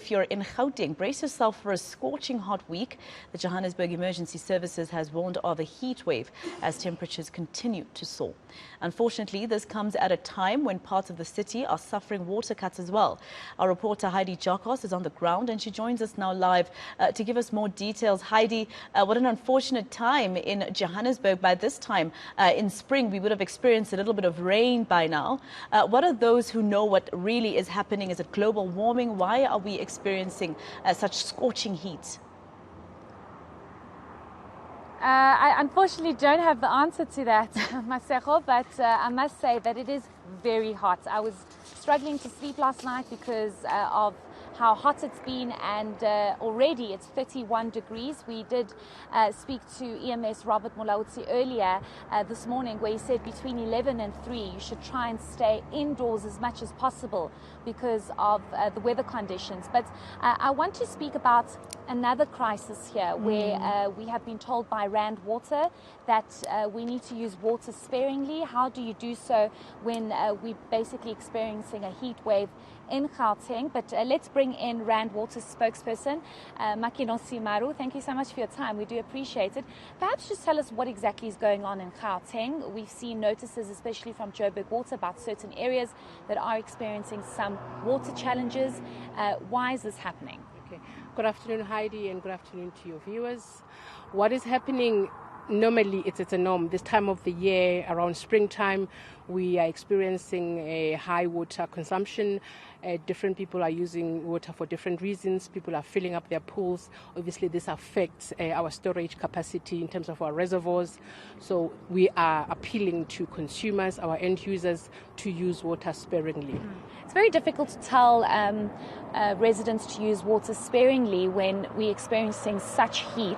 if you're in Gauteng, brace yourself for a scorching hot week. The Johannesburg Emergency Services has warned of a heat wave as temperatures continue to soar. Unfortunately, this comes at a time when parts of the city are suffering water cuts as well. Our reporter Heidi Jakos is on the ground and she joins us now live to give us more details. Heidi, what an unfortunate time in Johannesburg. By this time in spring, we would have experienced a little bit of rain by now. What are those who know what really is happening? Is it global warming? Why are we experiencing such scorching heat? I unfortunately don't have the answer to that, Masego, but I must say that it is very hot. I was struggling to sleep last night because of how hot it's been, and already it's 31 degrees. We did speak to EMS Robert Molautsi earlier this morning, where he said between 11 and 3 you should try and stay indoors as much as possible because of the weather conditions. But I want to speak about another crisis here where we have been told by Rand Water that we need to use water sparingly. How do you do so when we're basically experiencing a heat wave in Gauteng? But let's bring in Rand Water spokesperson Makinosi Maru. Thank you so much for your time. We do appreciate it. Perhaps just tell us what exactly is going on in Gauteng. We've seen notices, especially from Johannesburg Water, about certain areas that are experiencing some water challenges. Why is this happening? Okay. Good afternoon, Heidi, and good afternoon to your viewers. What is happening? Normally, it's a norm. This time of the year, around springtime, we are experiencing a high water consumption. Different people are using water for different reasons. People are filling up their pools. Obviously, this affects our storage capacity in terms of our reservoirs. So we are appealing to consumers, our end users, to use water sparingly. It's very difficult to tell residents to use water sparingly when we're experiencing such heat.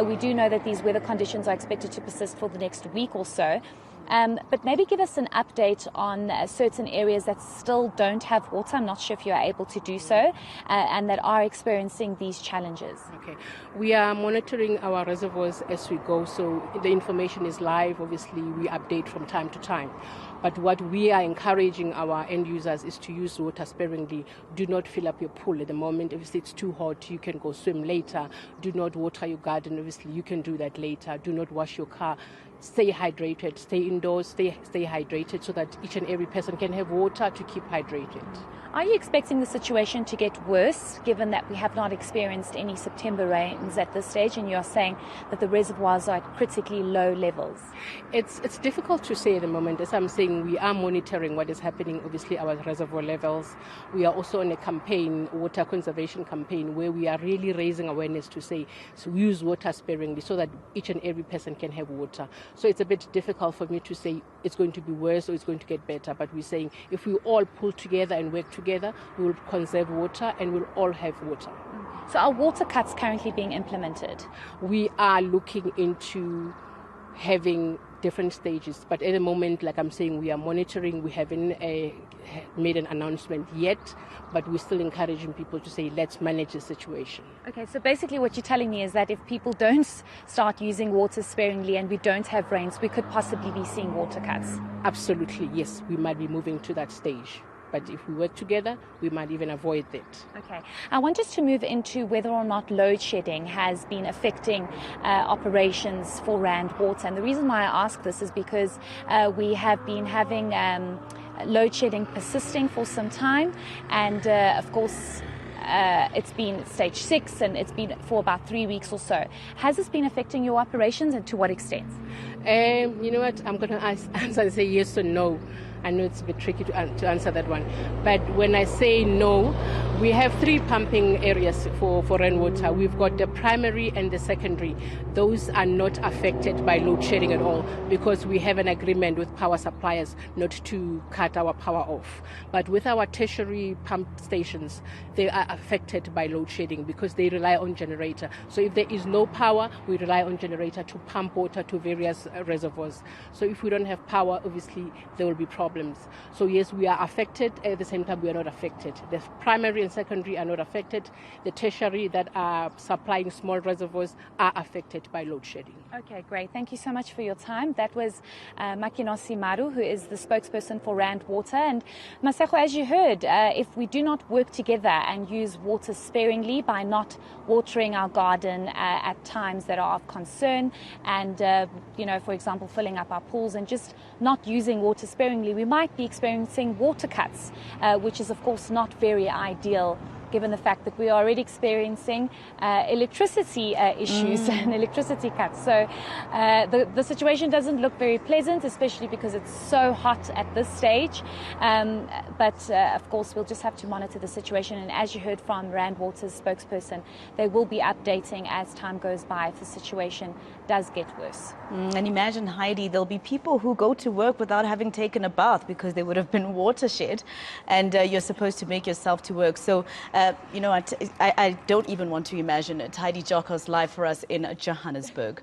We do know that these weather conditions are expected to persist for the next week or so. But maybe give us an update on certain areas that still don't have water. I'm not sure if you are able to do so, and that are experiencing these challenges. Okay. We are monitoring our reservoirs as we go, so the information is live. Obviously, we update from time to time. But what we are encouraging our end users is to use water sparingly. Do not fill up your pool at the moment. Obviously, it's too hot. You can go swim later. Do not water your garden. Obviously, you can do that later. Do not wash your car. Stay hydrated. Stay indoors. Stay hydrated so that each and every person can have water to keep hydrated. Are you expecting the situation to get worse, given that we have not experienced any September rains at this stage, and you are saying that the reservoirs are at critically low levels? It's difficult to say at the moment. As I'm saying, we are monitoring what is happening, obviously, our reservoir levels. We are also on a campaign, water conservation campaign, where we are really raising awareness to say, so use water sparingly so that each and every person can have water. So it's a bit difficult for me to say it's going to be worse or it's going to get better, but we're saying if we all pull together and work together, we will conserve water and we'll all have water. So are water cuts currently being implemented? We are looking into having different stages, but at the moment, like I'm saying, we are monitoring. We haven't made an announcement yet, but we're still encouraging people to say, let's manage the situation. Okay, so basically what you're telling me is that if people don't start using water sparingly and we don't have rains, we could possibly be seeing water cuts? Absolutely, yes. We might be moving to that stage. But if we work together, we might even avoid that. Okay. I want us to move into whether or not load shedding has been affecting operations for Rand Water. And the reason why I ask this is because we have been having load shedding persisting for some time. And of course, it's been stage 6 and it's been for about 3 weeks or so. Has this been affecting your operations, and to what extent? You know what? I'm going to answer and say yes or no. I know it's a bit tricky to answer that one. But when I say no, we have 3 pumping areas for rainwater. We've got the primary and the secondary. Those are not affected by load shedding at all because we have an agreement with power suppliers not to cut our power off. But with our tertiary pump stations, they are affected by load shedding because they rely on generator. So if there is no power, we rely on generator to pump water to various reservoirs. So if we don't have power, obviously there will be problems. problems. So yes, we are affected. At the same time, we are not affected. The primary and secondary are not affected. The tertiary that are supplying small reservoirs are affected by load shedding. Okay, great. Thank you so much for your time. That was Makinosi Maru, who is the spokesperson for Rand Water. And Masego, as you heard, if we do not work together and use water sparingly by not watering our garden at times that are of concern and, for example, filling up our pools and just not using water sparingly, we might be experiencing water cuts, which is, of course, not very ideal, given the fact that we are already experiencing electricity issues and electricity cuts. So the situation doesn't look very pleasant, especially because it's so hot at this stage. But of course, we'll just have to monitor the situation. And as you heard from Rand Water's spokesperson, they will be updating as time goes by if the situation does get worse. And imagine, Heidi, there'll be people who go to work without having taken a bath because there would have been watershed, and you're supposed to make yourself to work. So, I don't even want to imagine it. Heidi Jokos live for us in Johannesburg.